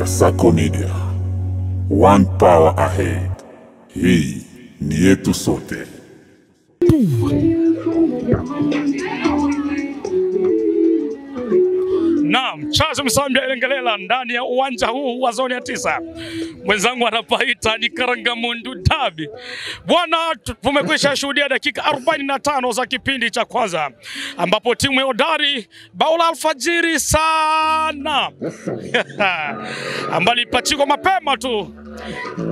Kasako Media, one power ahead. Hii ni yetu sote. Naam, Charles Msambia Elengelela ndani ya uwanja huu wa zoni ya 9. Mwenzangu anapaita ni Karangamundu Derby. Bwana, tumekwisha shuhudia dakika 45 za kipindi cha kwanza ambapo timu ya Hodari bao la alfajiri sana ambali pachiko mapema tu,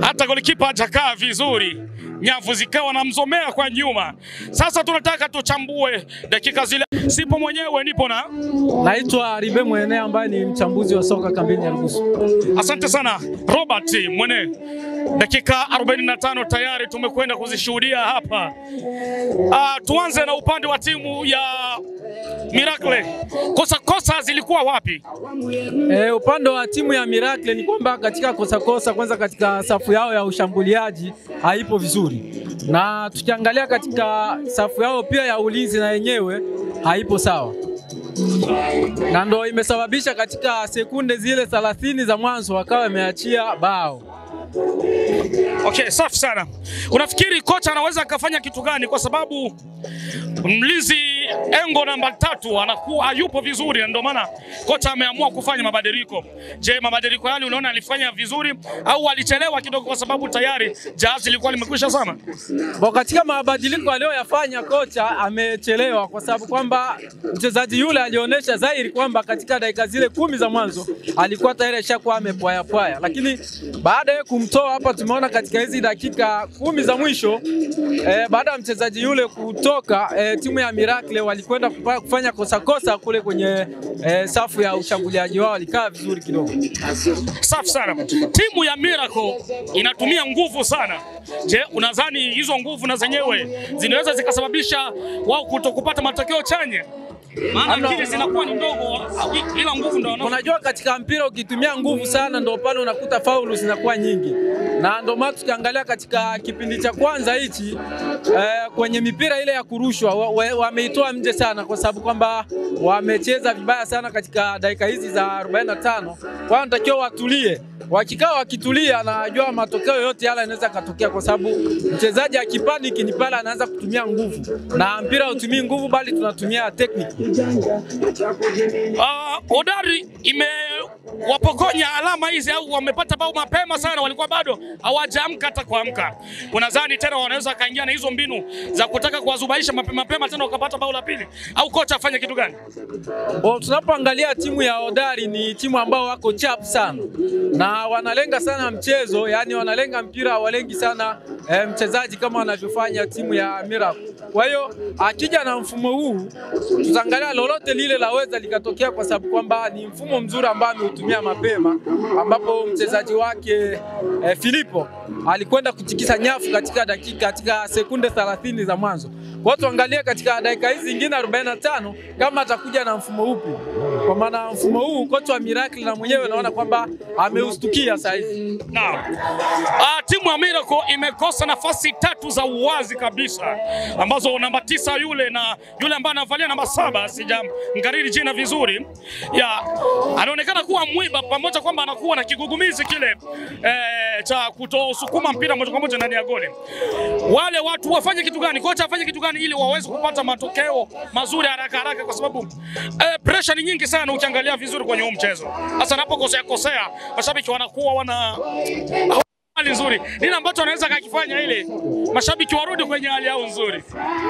hata golikipa hajakaa vizuri, nyavu zikawa na mzomea kwa nyuma. Sasa tunataka tuchambue dakika zile. Sipo mwenyewe, nipo na naitwa Ribe Mwene ambaye ni mchambuzi wa soka kambini ya Rugusu. Asante sana Robert Mwene. Dakika 45 tayari tumekwenda kuzishuhudia hapa. Tuanze na upande wa timu ya Miracle. Kosa zilikuwa wapi? Upande wa timu ya Miracle ni kwamba katika kosa kwanza katika safu yao ya ushambuliaji haipo vizuri. Na tukiangalia katika safu yao pia ya ulinzi na yenyewe haipo sawa. Na ndo imesababisha katika sekunde zile 30 za mwanzo wakawa wameachia bao. Okay, safi sana. Unafikiri kocha anaweza akafanya kitu gani, kwa sababu mlizi engo namba 3 anakuwa hayupo vizuri, na ndio maana kocha ameamua kufanya mabadiliko. Je, mabadiliko yale unaona alifanya vizuri au alichelewa kidogo kwa sababu tayari jahazi lilikuwa limekwisha sana? Katika mabadiliko aliyoyafanya kocha amechelewa kwa sababu kwamba mchezaji yule alionyesha dhahiri kwamba katika dakika zile 10 za mwanzo alikuwa tayari ashakuwa amepwaya, lakini baada ya kumtoa hapa tumeona katika hizi dakika 10 za mwisho baada ya mchezaji yule kutoka, timu ya Miracle walikwenda kufanya kosa kule kwenye safu ya ushambuliaji wao, walikaa vizuri kidogo. Safi sana. Timu ya Miracle inatumia nguvu sana. Je, unadhani hizo nguvu na zenyewe zinaweza zikasababisha wao kutokupata matokeo chanya? Maana akili zinakuwa ni ndogo, ila nguvu ndio wanaona. Unajua katika mpira ukitumia nguvu sana ndio pale unakuta faulu zinakuwa nyingi. Na ndio maana tukiangalia katika kipindi cha kwanza hichi kwenye mipira ile ya kurushwa wameitoa nje sana kwa sababu kwamba wamecheza vibaya sana katika dakika hizi za 45. Kwa hiyo natakiwa watulie. Wakitulia najua matokeo yote yale yanaweza katokea, kwa sababu mchezaji akipaniki ni pale anaanza kutumia nguvu. Na mpira hutumii nguvu bali tunatumia technique. Hodari wapokonya alama hizi au wamepata bao mapema sana, walikuwa bado hawajaamka hata kuamka. Unadhani tena wanaweza kaingia na hizo mbinu za kutaka kuwazubaisha mapema tena wakapata bao la pili, au kocha afanye kitu gani? Tunapoangalia timu ya Hodari ni timu ambao wako chap sana na wanalenga sana mchezo, yani wanalenga mpira, walengi sana mchezaji kama wanavyofanya timu ya Miracle. Kwa hiyo akija na mfumo huu tutaangalia lolote lile laweza likatokea, kwa sababu kwamba ni mfumo mzuri ambao ameutumia mapema, ambapo mchezaji wake Filipo alikwenda kutikisa nyafu katika sekunde 30 za mwanzo. Kwa hiyo tuangalie katika dakika hizi zingine 45 kama atakuja na mfumo upi. Kwa maana mfumo huu kocha wa Miracle na mwenyewe naona kwamba ameustukia sasa hivi. Naam. Timu ya Miracle imekosa nafasi 3 za uwazi kabisa, ambazo namba 9 yule na yule ambaye anavalia namba 7 sijamkariri jina vizuri. Anaonekana kuwa mwiba, pamoja kwamba anakuwa na kigugumizi kile cha kutosukuma mpira moja kwa moja ndani ya goli. Wale watu wafanye kitu gani? Kocha afanye kitu gani ili waweze kupata matokeo mazuri haraka, kwa sababu pressure ni nyingi sana ukiangalia vizuri kwenye huu mchezo. Sasa anapokosea mashabiki wanakuwa wana hali nzuri. Nini ambacho anaweza kukifanya ile mashabiki warudi kwenye hali yao nzuri?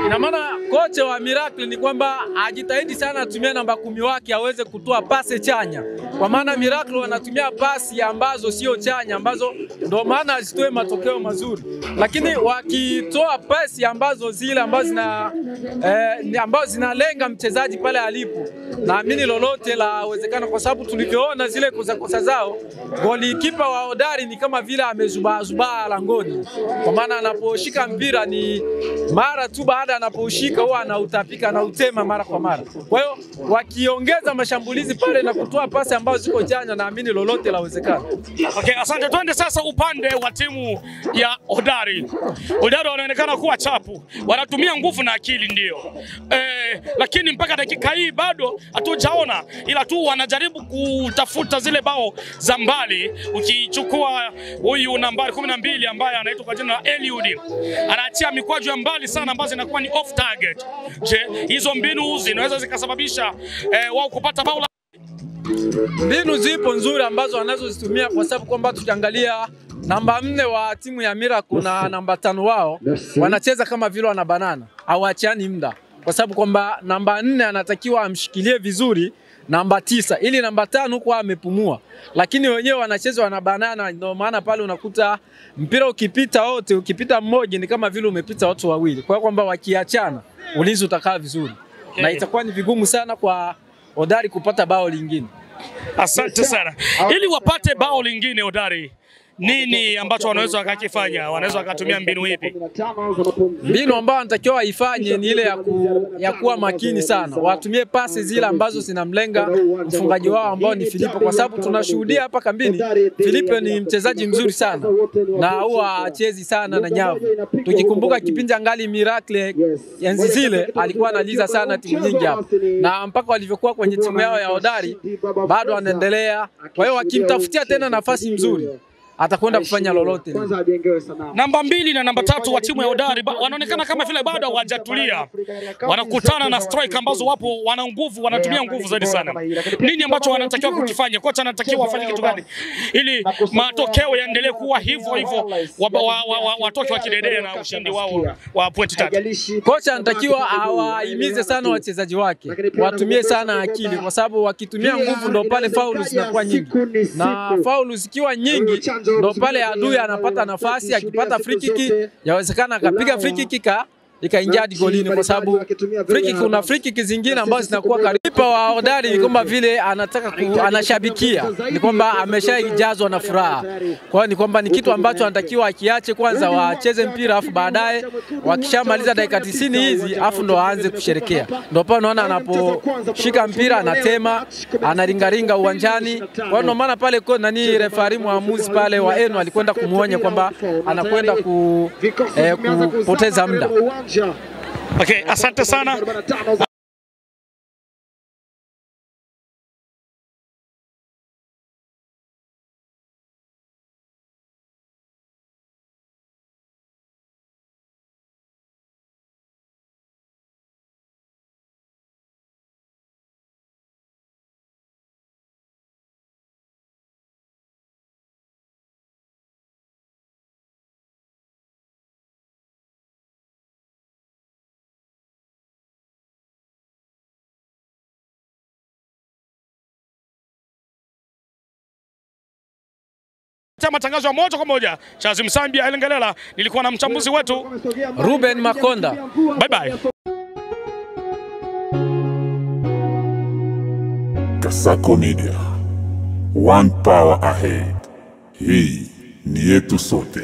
Ina maana kocha wa Miracle ni kwamba ajitahidi sana atumie namba 10 wake aweze kutoa pasi chanya. Kwa maana Miracle wanatumia pasi ambazo sio chanya, ambazo ndio maana zitoe matokeo mazuri. Lakini wakitoa pasi ambazo zile ambazo zinalenga mchezaji pale alipo, naamini lolote la uwezekano, kwa sababu tulivyoona zile kosa zao, golikipa wa Hodari ni kama vile zubaa langoni, kwa maana anaposhika mpira ni mara tu baada anaposhika huwa anautapika na utema mara kwa mara. Kwa hiyo wakiongeza mashambulizi pale na kutoa pasi ambazo ziko chanya, naamini lolote lawezekana. Okay, asante. Twende sasa upande wa timu ya Hodari. Hodari wanaonekana kuwa chapu, wanatumia nguvu na akili ndio, lakini mpaka dakika hii bado hatujaona, ila tu wanajaribu kutafuta zile bao za mbali. Ukichukua huyu nambari 12 ambaye anaitwa kwa jina la Eliud, anaachia mikwaju ya mbali sana ambazo inakuwa ni off target. Je, hizo mbinu zinaweza zikasababisha wao kupata bao? Mbinu zipo nzuri ambazo wanazozitumia, kwa sababu kwamba tukiangalia namba 4 wa timu ya Miracle na namba 5 wao wanacheza kama vile wanabanana, hawaachiani muda, kwa sababu kwamba namba 4 anatakiwa amshikilie vizuri namba 9 ili namba 5 huko amepumua, lakini wenyewe wanacheza wanabanana. Ndio maana pale unakuta mpira ukipita wote, ukipita mmoja ni kama vile umepita watu wawili. Kwa hiyo kwamba wakiachana ulinzi utakaa vizuri, na itakuwa ni vigumu sana kwa Hodari kupata bao lingine. Asante sana. Ili wapate bao lingine Hodari, nini ambacho wanaweza wakakifanya? Wanaweza wakatumia mbinu ipi? Mbinu ambayo wanatakiwa waifanye ni ile ya kuwa makini sana. Watumie pasi zile ambazo zinamlenga mfungaji wao ambao ni Filipe, kwa sababu tunashuhudia hapa kambini Filipe ni mchezaji mzuri sana na huwa hachezi sana na nyavu. Tukikumbuka kipindi angali Miracle enzi zile alikuwa analiza sana timu nyingi hapa, na mpaka walivyokuwa kwenye timu yao ya Hodari bado anaendelea. Kwa hiyo wakimtafutia tena nafasi nzuri atakwenda kufanya lolote. Namba 2 na namba 3 wa timu ya Hodari wanaonekana kama vile bado hawajatulia. Wanakutana na striker ambazo wapo wana nguvu, wanatumia nguvu zaidi sana. Nini ambacho wanatakiwa kukifanya? Kocha anatakiwa afanye kitu gani ili matokeo yaendelee kuwa hivyo hivyo, watoke wakidedea na ushindi wao wa pointi 3? Kocha anatakiwa awahimize sana wachezaji wake, watumie sana akili, kwa sababu wakitumia nguvu ndo pale faulu zinakuwa nyingi, na faulu zikiwa nyingi ndo pale adui anapata nafasi. Akipata free kick yawezekana akapiga free kick ikaingia hadi golini, kwa sababu kuna free kick zingine ambazo zinakuwa karibu. Wa Hodari ni kwamba vile anataka anashabikia, ni kwamba ameshajazwa na furaha. Kwa hiyo ni kwamba ni kitu ambacho anatakiwa akiache kwanza, wacheze mpira afu baadaye wakishamaliza dakika 90 hizi afu ndo aanze kusherekea. Ndio pale unaona anaposhika mpira anatema, anaringaringa uwanjani. Kwa hiyo ndio maana pale kwa nani referee muamuzi pale wa Eno alikwenda kumuonya kwamba anakwenda kupoteza muda. Okay, asante sana. Matangazo ya moja kwa moja Chazi Msambi Elengelela, nilikuwa na mchambuzi wetu Ruben Makonda. Bye bye. Kasako Media, one power ahead. Hii ni yetu sote.